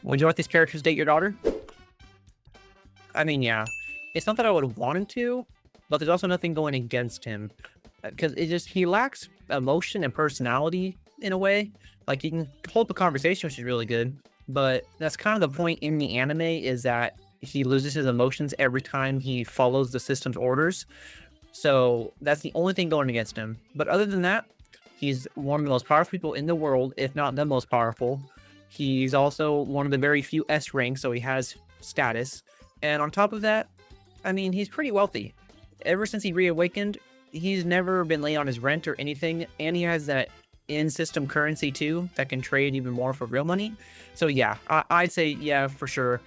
Would you let these characters date your daughter? I mean, yeah. It's not that I would want him to, but there's also nothing going against him. Because he lacks emotion and personality in a way. Like, he can hold a conversation, which is really good. But that's kind of the point in the anime is that he loses his emotions every time he follows the system's orders. So that's the only thing going against him. But other than that, he's one of the most powerful people in the world, if not the most powerful. He's also one of the very few S ranks, so he has status. And on top of that, I mean, he's pretty wealthy. Ever since he reawakened, he's never been late on his rent or anything, and he has that in-system currency too that can trade even more for real money. So yeah, I'd say yeah for sure.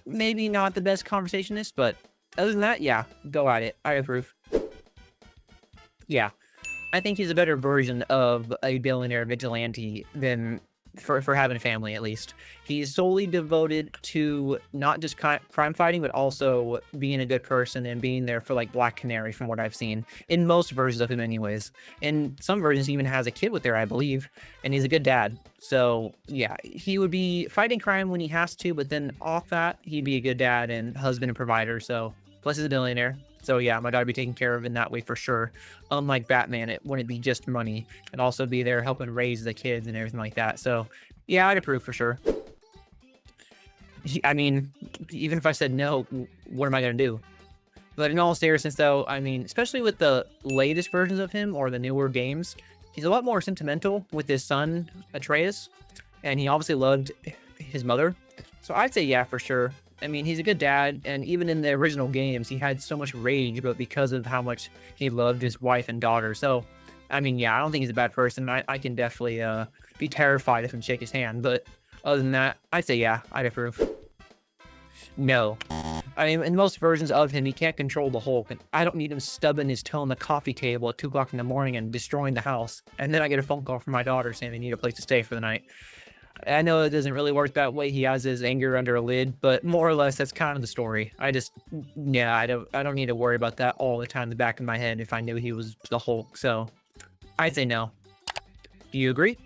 Maybe not the best conversationist, but other than that, yeah, go at it. I approve. Yeah, I think he's a better version of a billionaire vigilante than for having a family, at least. He's solely devoted to not just crime fighting, but also being a good person and being there for like Black Canary, from what I've seen in most versions of him, anyways. In some versions, he even has a kid with her, I believe, and he's a good dad. So yeah, he would be fighting crime when he has to, but then off that, he'd be a good dad and husband and provider. So plus, he's a billionaire. So yeah, my dad would be taken care of in that way for sure. Unlike Batman, it wouldn't be just money. It'd also be there helping raise the kids and everything like that. So yeah, I'd approve for sure. I mean, even if I said no, what am I going to do? But in all seriousness, though, I mean, especially with the latest versions of him or the newer games, he's a lot more sentimental with his son, Atreus. And he obviously loved his mother. So I'd say yeah, for sure. I mean, he's a good dad, and even in the original games, he had so much rage, but because of how much he loved his wife and daughter. So, I mean, yeah, I don't think he's a bad person. I can definitely be terrified if him shake his hand, but other than that, I'd say yeah, I'd approve. No. I mean, in most versions of him, he can't control the Hulk, and I don't need him stubbing his toe on the coffee table at 2 o'clock in the morning and destroying the house. And then I get a phone call from my daughter saying they need a place to stay for the night. I know it doesn't really work that way. He has his anger under a lid, but more or less that's kind of the story. Yeah, I don't need to worry about that all the time in the back of my head if I knew he was the Hulk. So I'd say no. Do you agree?